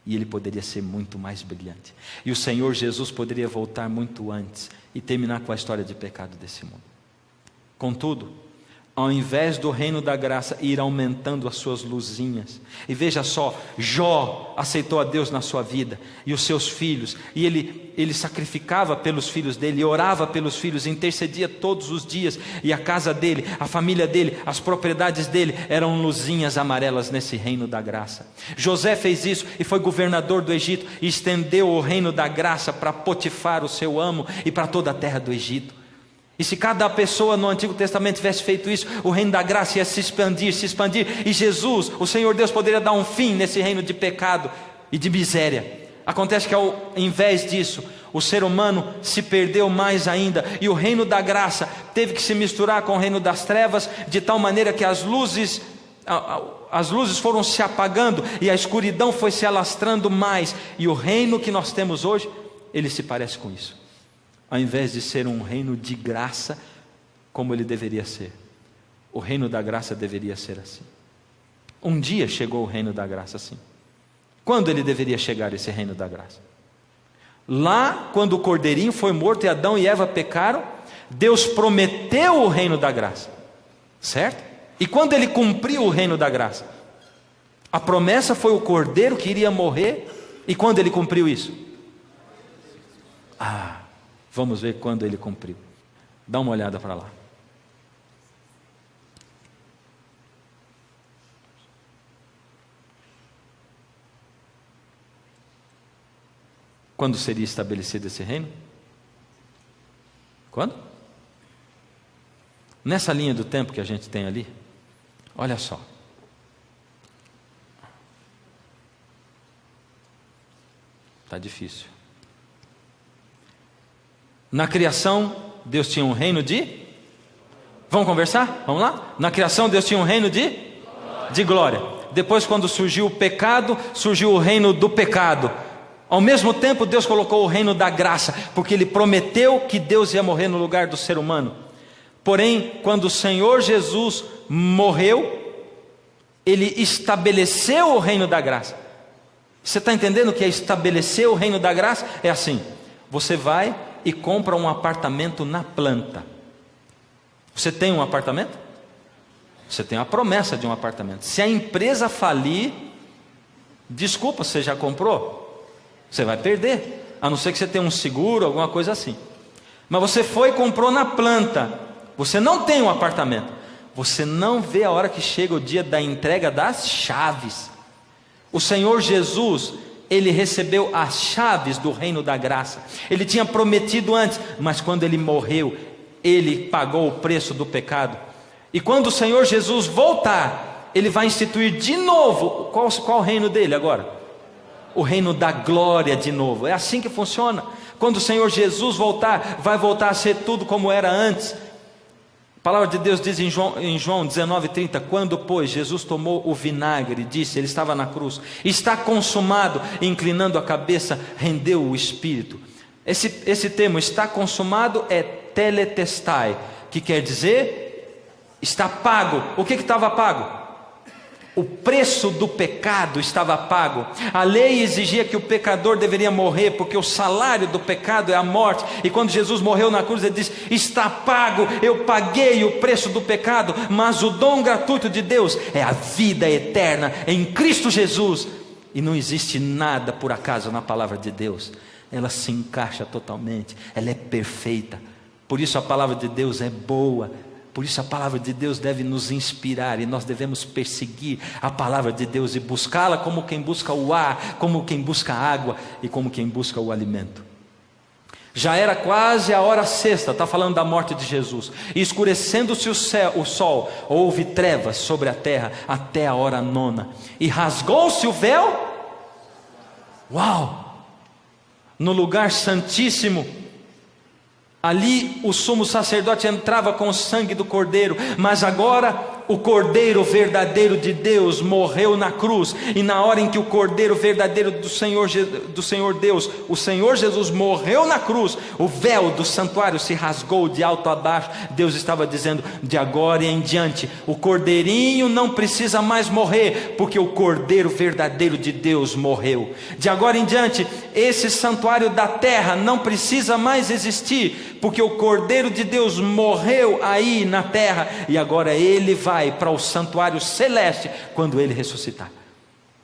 e ele poderia ser muito mais brilhante, e o Senhor Jesus poderia voltar muito antes, e terminar com a história de pecado desse mundo. Contudo, ao invés do reino da graça ir aumentando as suas luzinhas, e veja só, Jó aceitou a Deus na sua vida, e os seus filhos, e ele sacrificava pelos filhos dele, orava pelos filhos, intercedia todos os dias, e a casa dele, a família dele, as propriedades dele, eram luzinhas amarelas nesse reino da graça. José fez isso, e foi governador do Egito, e estendeu o reino da graça para Potifar, o seu amo, e para toda a terra do Egito. E se cada pessoa no Antigo Testamento tivesse feito isso, o reino da graça ia se expandir, e Jesus, o Senhor Deus, poderia dar um fim nesse reino de pecado e de miséria. Acontece que ao invés disso, o ser humano se perdeu mais ainda, e o reino da graça teve que se misturar com o reino das trevas, de tal maneira que as luzes foram se apagando, e a escuridão foi se alastrando mais, e o reino que nós temos hoje, ele se parece com isso. Ao invés de ser um reino de graça, como ele deveria ser, o reino da graça deveria ser assim. Um dia chegou o reino da graça assim. Quando ele deveria chegar, esse reino da graça? Lá, quando o cordeirinho foi morto e Adão e Eva pecaram, Deus prometeu o reino da graça, certo? E quando ele cumpriu o reino da graça, a promessa foi o cordeiro que iria morrer. E quando ele cumpriu isso? Vamos ver quando ele cumpriu. Dá uma olhada para lá. Quando seria estabelecido esse reino? Quando? Nessa linha do tempo que a gente tem ali, olha só. Está difícil. Na criação, Deus tinha um reino de... Vamos conversar? Vamos lá? Na criação, Deus tinha um reino de glória. Depois, quando surgiu o pecado, surgiu o reino do pecado. Ao mesmo tempo, Deus colocou o reino da graça, porque Ele prometeu que Deus ia morrer no lugar do ser humano. Porém, quando o Senhor Jesus morreu, Ele estabeleceu o reino da graça. Você está entendendo que é estabelecer o reino da graça? É assim: você vai e compra um apartamento na planta. Você tem um apartamento? Você tem a promessa de um apartamento. Se a empresa falir, desculpa, você já comprou? Você vai perder, a não ser que você tenha um seguro, alguma coisa assim. Mas você foi e comprou na planta. Você não tem um apartamento. Você não vê a hora que chega o dia da entrega das chaves. O Senhor Jesus, Ele recebeu as chaves do reino da graça. Ele tinha prometido antes, mas quando Ele morreu, Ele pagou o preço do pecado. E quando o Senhor Jesus voltar, Ele vai instituir de novo, qual o reino dele agora? O reino da glória de novo. É assim que funciona. Quando o Senhor Jesus voltar, vai voltar a ser tudo como era antes. A palavra de Deus diz em João 19:30, quando pois Jesus tomou o vinagre, disse, ele estava na cruz, está consumado, inclinando a cabeça, rendeu o espírito. Esse termo, está consumado, é teletestai, que quer dizer, está pago. O que estava pago? O preço do pecado estava pago. A lei exigia que o pecador deveria morrer, porque o salário do pecado é a morte. E quando Jesus morreu na cruz, ele disse, está pago, eu paguei o preço do pecado, mas o dom gratuito de Deus é a vida eterna em Cristo Jesus. E não existe nada por acaso na palavra de Deus. Ela se encaixa totalmente, ela é perfeita. Por isso a palavra de Deus é boa. Por isso a palavra de Deus deve nos inspirar, e nós devemos perseguir a palavra de Deus e buscá-la como quem busca o ar, como quem busca a água e como quem busca o alimento. Já era quase a hora sexta, está falando da morte de Jesus, e escurecendo-se o sol, houve trevas sobre a terra até a hora nona, e rasgou-se o véu. Uau! No lugar santíssimo, ali o sumo sacerdote entrava com o sangue do cordeiro, mas agora o cordeiro verdadeiro de Deus morreu na cruz, e na hora em que o cordeiro verdadeiro do Senhor Deus, o Senhor Jesus morreu na cruz, o véu do santuário se rasgou de alto a baixo. Deus estava dizendo, de agora em diante, o cordeirinho não precisa mais morrer, porque o cordeiro verdadeiro de Deus morreu. De agora em diante, esse santuário da terra não precisa mais existir, porque o cordeiro de Deus morreu aí na terra, e agora ele vai para o santuário celeste quando ele ressuscitar.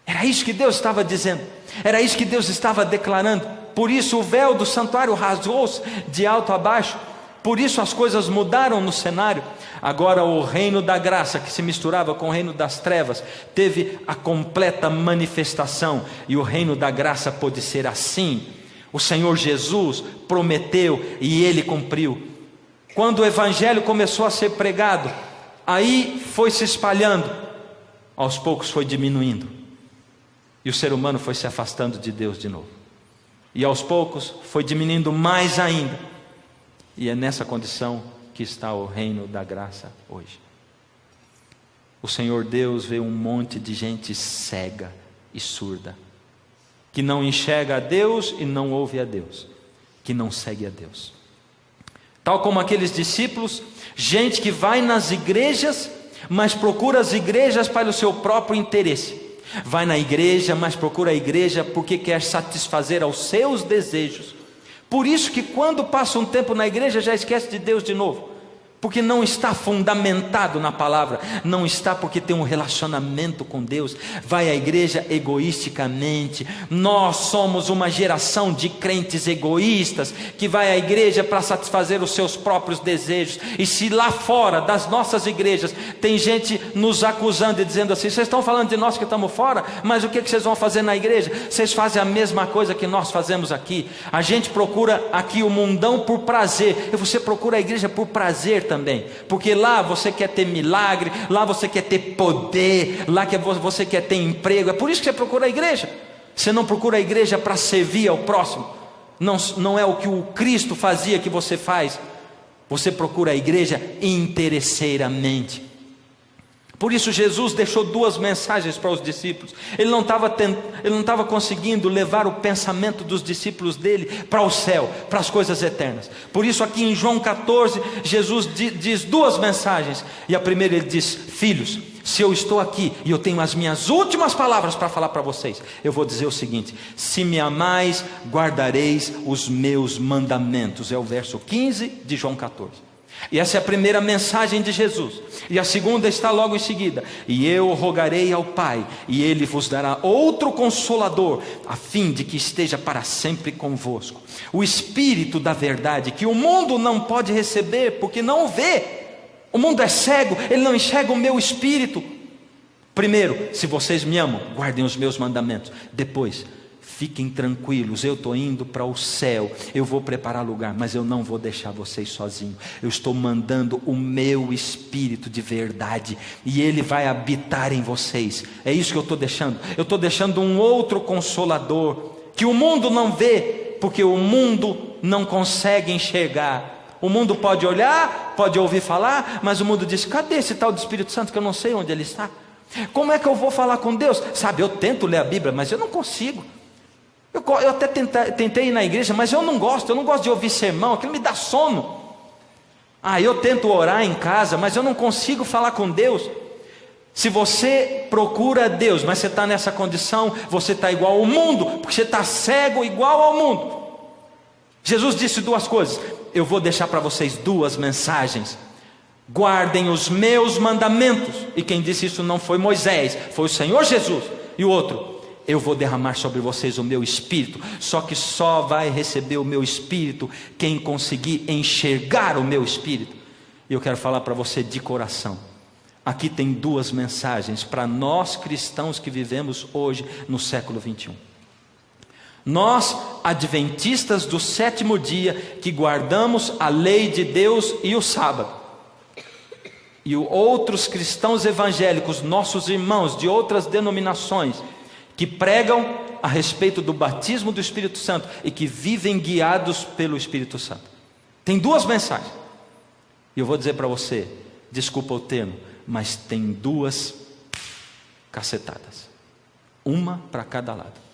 Era isso que Deus estava dizendo, era isso que Deus estava declarando. Por isso o véu do santuário rasgou-se de alto a baixo, por isso as coisas mudaram no cenário. Agora o reino da graça, que se misturava com o reino das trevas, teve a completa manifestação, e o reino da graça pôde ser assim. O Senhor Jesus prometeu e Ele cumpriu. Quando o Evangelho começou a ser pregado, aí foi se espalhando, aos poucos foi diminuindo, e o ser humano foi se afastando de Deus de novo. E aos poucos foi diminuindo mais ainda. E é nessa condição que está o reino da graça hoje. O Senhor Deus vê um monte de gente cega e surda, que não enxerga a Deus e não ouve a Deus, que não segue a Deus. Tal como aqueles discípulos, gente que vai nas igrejas, mas procura as igrejas para o seu próprio interesse. Vai na igreja, mas procura a igreja porque quer satisfazer aos seus desejos. Por isso que quando passa um tempo na igreja já esquece de Deus de novo. Porque não está fundamentado na palavra, não está porque tem um relacionamento com Deus. Vai à igreja egoisticamente. Nós somos uma geração de crentes egoístas, que vai à igreja para satisfazer os seus próprios desejos. E se lá fora das nossas igrejas tem gente nos acusando e dizendo assim: vocês estão falando de nós que estamos fora, mas o que vocês vão fazer na igreja? Vocês fazem a mesma coisa que nós fazemos aqui. A gente procura aqui o mundão por prazer, e você procura a igreja por prazer também, porque lá você quer ter milagre, lá você quer ter poder, lá que você quer ter emprego. É por isso que você procura a igreja. Você não procura a igreja para servir ao próximo. Não é o que o Cristo fazia que você faz. Você procura a igreja interesseiramente. Por isso Jesus deixou duas mensagens para os discípulos. Ele não estava conseguindo levar o pensamento dos discípulos dele para o céu, para as coisas eternas. Por isso aqui em João 14, Jesus diz duas mensagens. E a primeira ele diz: filhos, se eu estou aqui e eu tenho as minhas últimas palavras para falar para vocês, eu vou dizer o seguinte: se me amais, guardareis os meus mandamentos. É o verso 15 de João 14. E essa é a primeira mensagem de Jesus. E a segunda está logo em seguida: e eu rogarei ao Pai, e Ele vos dará outro Consolador, a fim de que esteja para sempre convosco, o Espírito da verdade, que o mundo não pode receber, porque não o vê. O mundo é cego, ele não enxerga o meu Espírito. Primeiro, se vocês me amam, guardem os meus mandamentos. Depois, fiquem tranquilos, eu estou indo para o céu, eu vou preparar lugar, mas eu não vou deixar vocês sozinhos. Eu estou mandando o meu Espírito de verdade, e Ele vai habitar em vocês. É isso que eu estou deixando. Eu estou deixando um outro Consolador, que o mundo não vê, porque o mundo não consegue enxergar. O mundo pode olhar, pode ouvir falar, mas o mundo diz: cadê esse tal do Espírito Santo que eu não sei onde ele está? Como é que eu vou falar com Deus? Sabe, eu tento ler a Bíblia, mas eu não consigo. Eu até tentei ir na igreja, mas eu não gosto de ouvir sermão, aquilo me dá sono. Eu tento orar em casa, mas eu não consigo falar com Deus. Se você procura Deus, mas você está nessa condição, você está igual ao mundo, porque você está cego igual ao mundo. Jesus disse duas coisas: eu vou deixar para vocês duas mensagens. Guardem os meus mandamentos. E quem disse isso não foi Moisés, foi o Senhor Jesus. E o outro: eu vou derramar sobre vocês o meu Espírito. Só que só vai receber o meu Espírito quem conseguir enxergar o meu Espírito. E eu quero falar para você de coração: aqui tem duas mensagens para nós cristãos que vivemos hoje no século 21. Nós, adventistas do sétimo dia, que guardamos a lei de Deus e o sábado, e outros cristãos evangélicos, nossos irmãos de outras denominações, que pregam a respeito do batismo do Espírito Santo e que vivem guiados pelo Espírito Santo. Tem duas mensagens. E eu vou dizer para você, desculpa o termo, mas tem duas cacetadas. Uma para cada lado.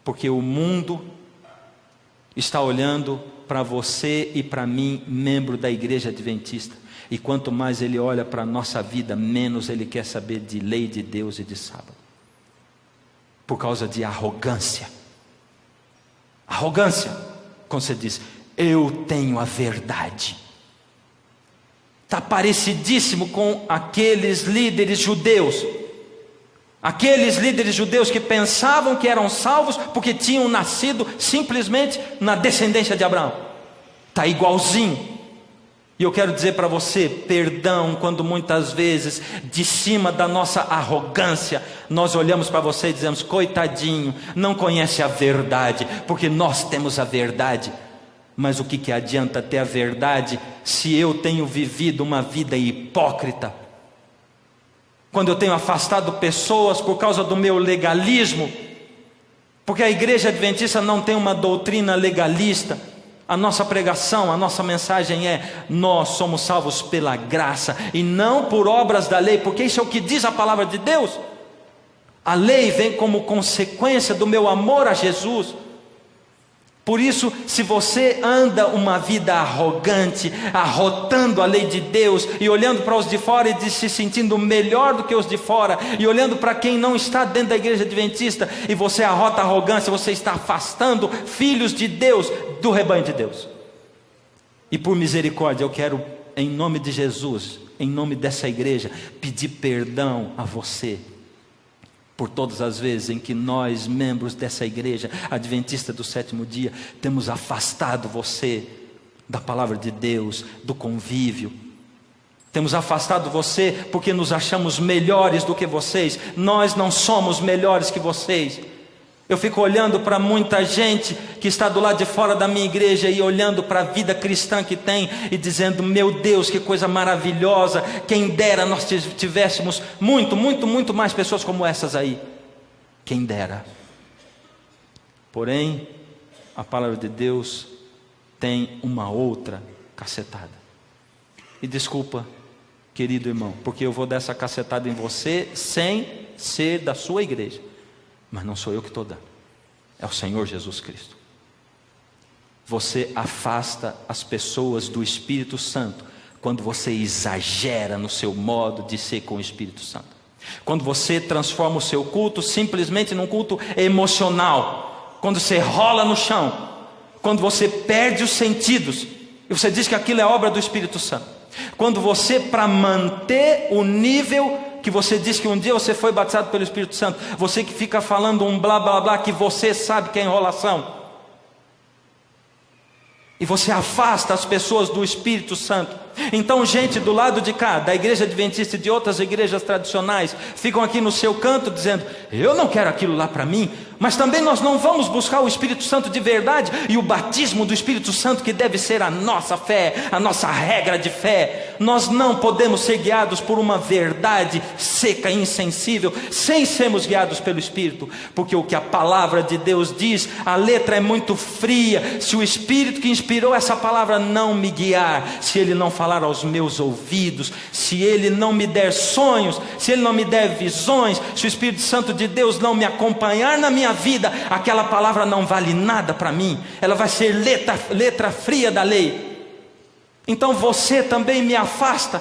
Porque o mundo está olhando para você e para mim, membro da igreja adventista. E quanto mais ele olha para a nossa vida, menos ele quer saber de lei de Deus e de sábado. Por causa de arrogância. Arrogância, quando você diz: eu tenho a verdade. Está parecidíssimo com aqueles líderes judeus. Aqueles líderes judeus que pensavam que eram salvos porque tinham nascido simplesmente na descendência de Abraão. Está igualzinho. E eu quero dizer para você, perdão, quando muitas vezes, de cima da nossa arrogância, nós olhamos para você e dizemos: coitadinho, não conhece a verdade, porque nós temos a verdade. Mas o que adianta ter a verdade se eu tenho vivido uma vida hipócrita? Quando eu tenho afastado pessoas por causa do meu legalismo, Porque a igreja adventista não tem uma doutrina legalista. A nossa pregação, a nossa mensagem é: nós somos salvos pela graça e não por obras da lei, porque isso é o que diz a palavra de Deus. A lei vem como consequência do meu amor a Jesus. Por isso, se você anda uma vida arrogante, arrotando a lei de Deus, e olhando para os de fora e se sentindo melhor do que os de fora, e olhando para quem não está dentro da igreja adventista, e você arrota a arrogância, você está afastando filhos de Deus do rebanho de Deus. E por misericórdia, eu quero, em nome de Jesus, em nome dessa igreja, pedir perdão a você por todas as vezes em que nós, membros dessa igreja adventista do sétimo dia, temos afastado você da palavra de Deus, do convívio. Temos afastado você porque nos achamos melhores do que vocês. Nós não somos melhores que vocês. Eu fico olhando para muita gente que está do lado de fora da minha igreja e olhando para a vida cristã que tem e dizendo: meu Deus, que coisa maravilhosa, quem dera nós tivéssemos muito mais pessoas como essas aí, quem dera. Porém, a palavra de Deus tem uma outra cacetada. E desculpa, querido irmão, porque eu vou dar essa cacetada em você sem ser da sua igreja. Mas não sou eu que estou dando, é o Senhor Jesus Cristo. Você afasta as pessoas do Espírito Santo quando você exagera no seu modo de ser com o Espírito Santo. Quando você transforma o seu culto simplesmente num culto emocional. Quando você rola no chão. Quando você perde os sentidos e você diz que aquilo é obra do Espírito Santo. Quando você, para manter o nível que você diz que um dia você foi batizado pelo Espírito Santo, você que fica falando um blá blá blá que você sabe que é enrolação, e você afasta as pessoas do Espírito Santo. Então, gente do lado de cá, da igreja adventista e de outras igrejas tradicionais, ficam aqui no seu canto dizendo: eu não quero aquilo lá para mim. Mas também nós não vamos buscar o Espírito Santo de verdade e o batismo do Espírito Santo, que deve ser a nossa fé, a nossa regra de fé. Nós não podemos ser guiados por uma verdade seca e insensível sem sermos guiados pelo Espírito, porque o que a palavra de Deus diz, a letra é muito fria. Se o Espírito que inspirou essa palavra não me guiar, se Ele não falar aos meus ouvidos, se Ele não me der sonhos, se Ele não me der visões, se o Espírito Santo de Deus não me acompanhar na minha vida, aquela palavra não vale nada para mim. Ela vai ser letra fria da lei. Então você também me afasta.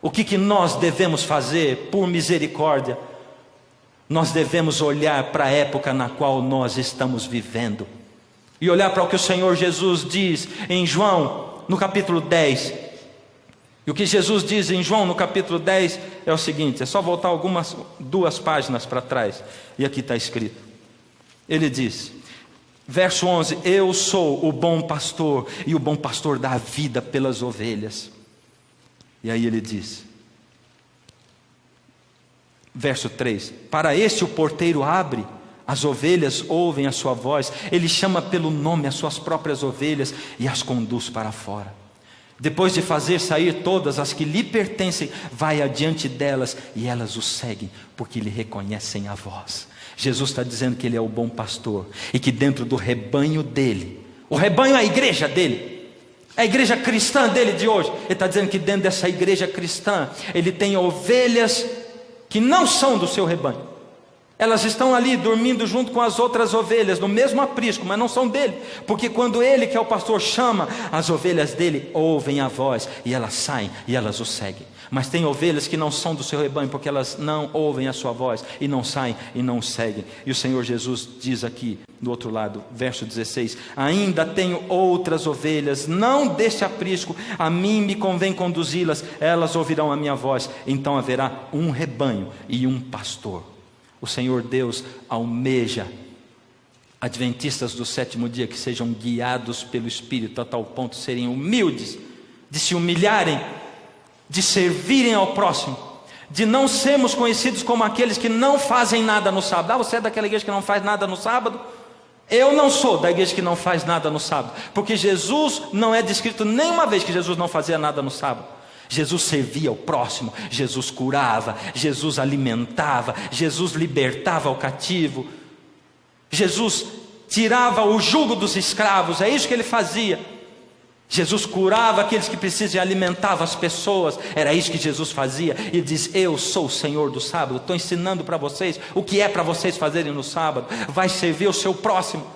O que nós devemos fazer? Por misericórdia, nós devemos olhar para a época na qual nós estamos vivendo e olhar para o que o Senhor Jesus diz em João no capítulo 10. E o que Jesus diz em João no capítulo 10 é o seguinte, é só voltar duas páginas para trás, e aqui está escrito. Ele diz, verso 11: eu sou o bom pastor, e o bom pastor dá a vida pelas ovelhas. E aí ele diz, verso 3: para este o porteiro abre, as ovelhas ouvem a sua voz, ele chama pelo nome as suas próprias ovelhas e as conduz para fora. Depois de fazer sair todas as que lhe pertencem, vai adiante delas e elas o seguem, porque lhe reconhecem a voz. Jesus está dizendo que Ele é o bom pastor e que dentro do rebanho dele, o rebanho é a igreja dele, a igreja cristã dele de hoje. Ele está dizendo que dentro dessa igreja cristã, Ele tem ovelhas que não são do seu rebanho. Elas estão ali dormindo junto com as outras ovelhas, no mesmo aprisco, mas não são dele. Porque quando ele, que é o pastor, chama, as ovelhas dele ouvem a voz e elas saem e elas o seguem. Mas tem ovelhas que não são do seu rebanho, porque elas não ouvem a sua voz e não saem e não o seguem. E o Senhor Jesus diz aqui, do outro lado, verso 16: ainda tenho outras ovelhas, não deste aprisco, a mim me convém conduzi-las, elas ouvirão a minha voz, então haverá um rebanho e um pastor. O Senhor Deus almeja adventistas do sétimo dia que sejam guiados pelo Espírito a tal ponto de serem humildes, de se humilharem, de servirem ao próximo, de não sermos conhecidos como aqueles que não fazem nada no sábado. Ah, você é daquela igreja que não faz nada no sábado? Eu não sou da igreja que não faz nada no sábado, porque Jesus não é descrito nenhuma vez que Jesus não fazia nada no sábado. Jesus servia o próximo, Jesus curava, Jesus alimentava, Jesus libertava o cativo. Jesus tirava o jugo dos escravos, é isso que ele fazia. Jesus curava aqueles que precisam e alimentava as pessoas, era isso que Jesus fazia. E diz: eu sou o Senhor do sábado, estou ensinando para vocês o que é para vocês fazerem no sábado. Vai servir o seu próximo.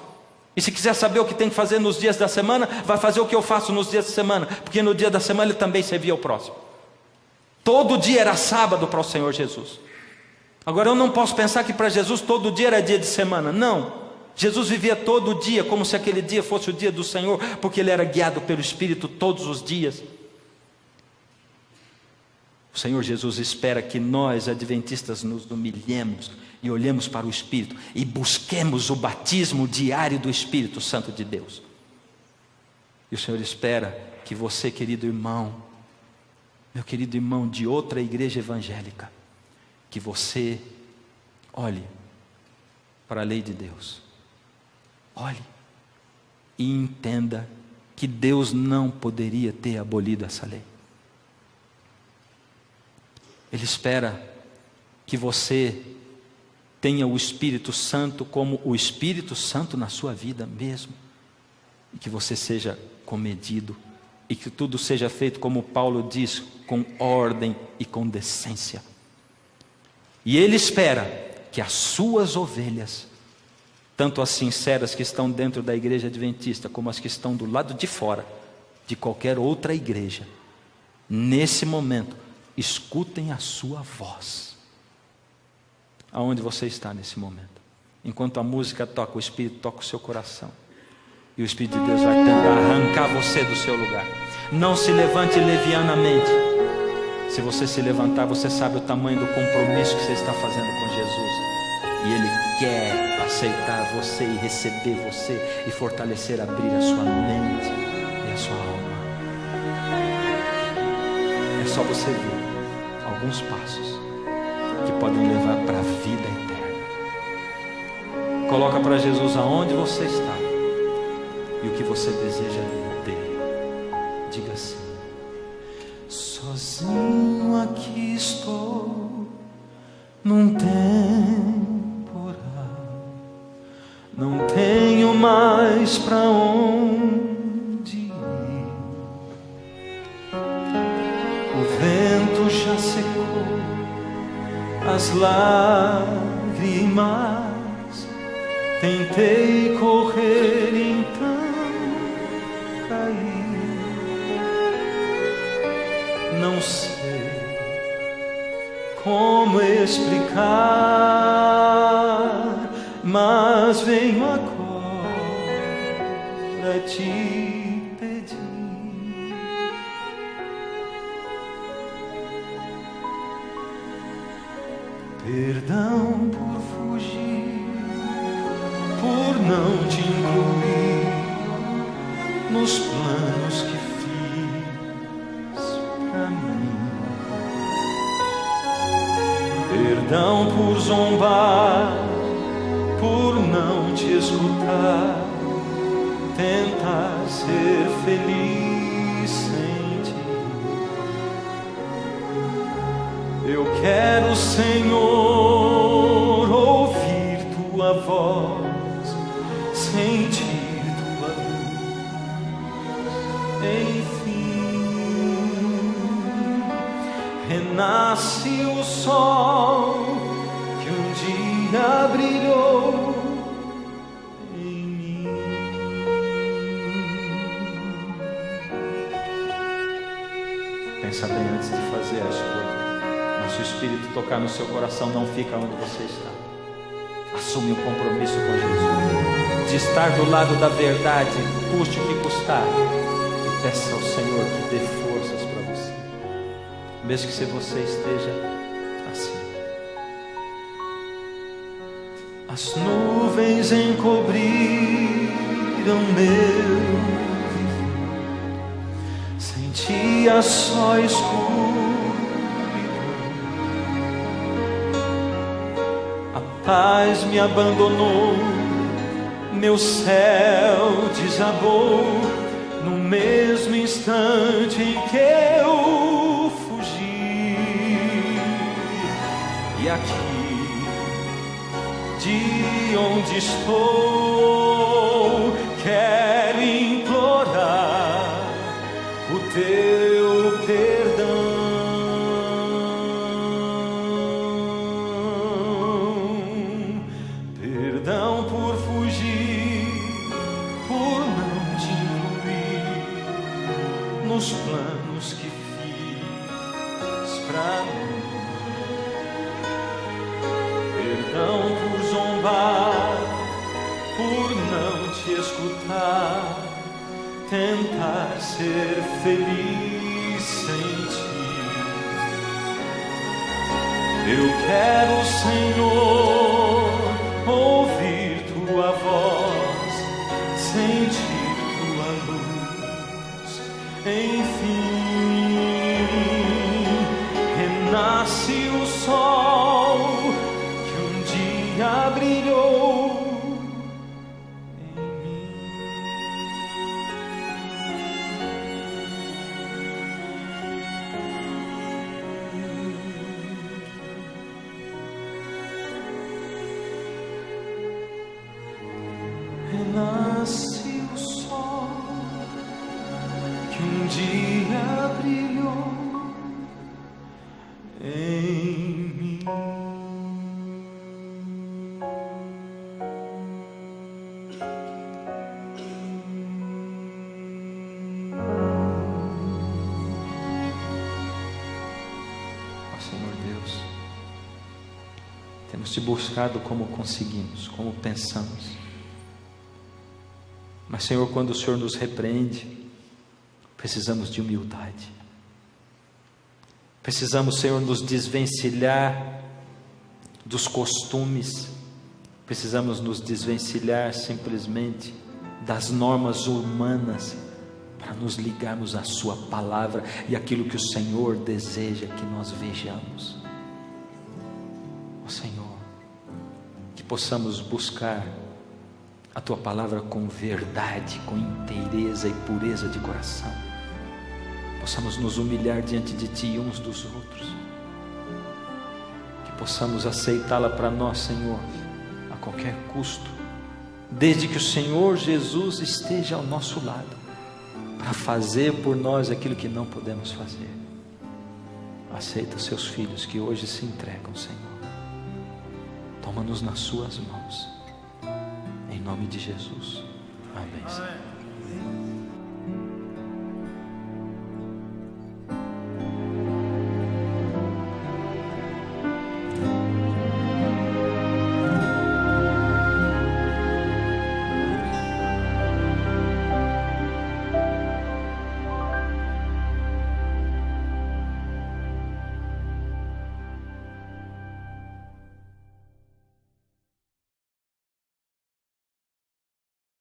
E se quiser saber o que tem que fazer nos dias da semana, vai fazer o que eu faço nos dias da semana, porque no dia da semana ele também servia ao próximo. Todo dia era sábado para o Senhor Jesus. Agora eu não posso pensar que para Jesus todo dia era dia de semana, não. Jesus vivia todo dia como se aquele dia fosse o dia do Senhor, porque ele era guiado pelo Espírito todos os dias. O Senhor Jesus espera que nós, adventistas, nos humilhemos e olhemos para o Espírito e busquemos o batismo diário do Espírito Santo de Deus. E o Senhor espera que você, querido irmão, meu querido irmão de outra igreja evangélica, que você olhe para a lei de Deus. Olhe e entenda que Deus não poderia ter abolido essa lei. Ele espera que você tenha o Espírito Santo como o Espírito Santo na sua vida mesmo, e que você seja comedido, e que tudo seja feito, como Paulo diz, com ordem e com decência. E Ele espera que as suas ovelhas, tanto as sinceras que estão dentro da igreja adventista, como as que estão do lado de fora, de qualquer outra igreja, nesse momento, escutem a sua voz. Aonde você está nesse momento? Enquanto a música toca, o Espírito toca o seu coração. E o Espírito de Deus vai tentar arrancar você do seu lugar. Não se levante levianamente. Se você se levantar, você sabe o tamanho do compromisso que você está fazendo com Jesus. E Ele quer aceitar você e receber você e fortalecer, abrir a sua mente e a sua alma. É só você ver alguns passos que podem levar para a vida eterna. Coloca para Jesus aonde você está e o que você deseja dele. Diga assim: sozinho aqui estou num temporal, não tenho mais para onde ir. O vento já secou as lágrimas, tentei correr e então caí. Não sei como explicar, mas venho agora te pedir. Perdão por fugir, por não te incluir nos planos que fiz pra mim. Perdão por zombar, por não te escutar, tentar ser feliz sem ti. Eu quero, Senhor, ouvir tua voz, sentir tua luz. Enfim, renasce o sol que um dia brilhou em mim. Pensa bem antes de fazer a escolha. Se o Espírito tocar no seu coração, não fica onde você está. Assume um compromisso com Jesus, de estar do lado da verdade, custe o que custar, e peça ao Senhor que dê forças para você, mesmo que se você esteja assim. As nuvens encobriram meu viver, sentia só escuro. Paz me abandonou, meu céu desabou, no mesmo instante em que eu fugi. E aqui, onde estou, quero implorar o teu perdão. Perdão por fugir, por não te incluir nos planos que fiz pra mim. Perdão por zombar, por não te escutar, tentar ser feliz sem ti. Eu quero, Senhor, ouvir tua voz, sentir tua luz. Enfim, renasce o sol que um dia brilhou em mim. Renasce o sol que um dia brilhou em mim. Ó Senhor Deus, temos te buscado como conseguimos, como pensamos. Mas, Senhor, quando o Senhor nos repreende, precisamos de humildade. Precisamos, Senhor, nos desvencilhar dos costumes. Precisamos nos desvencilhar simplesmente das normas humanas para nos ligarmos à Sua palavra e aquilo que o Senhor deseja que nós vejamos. Ó Senhor, que possamos buscar a Tua palavra com verdade, com inteireza e pureza de coração. Possamos nos humilhar diante de Ti uns dos outros. Que possamos aceitá-la para nós, Senhor, a qualquer custo, desde que o Senhor Jesus esteja ao nosso lado, para fazer por nós aquilo que não podemos fazer. Aceita os Seus filhos que hoje se entregam, Senhor. Toma-nos nas Suas mãos. Em nome de Jesus. Amém, Senhor.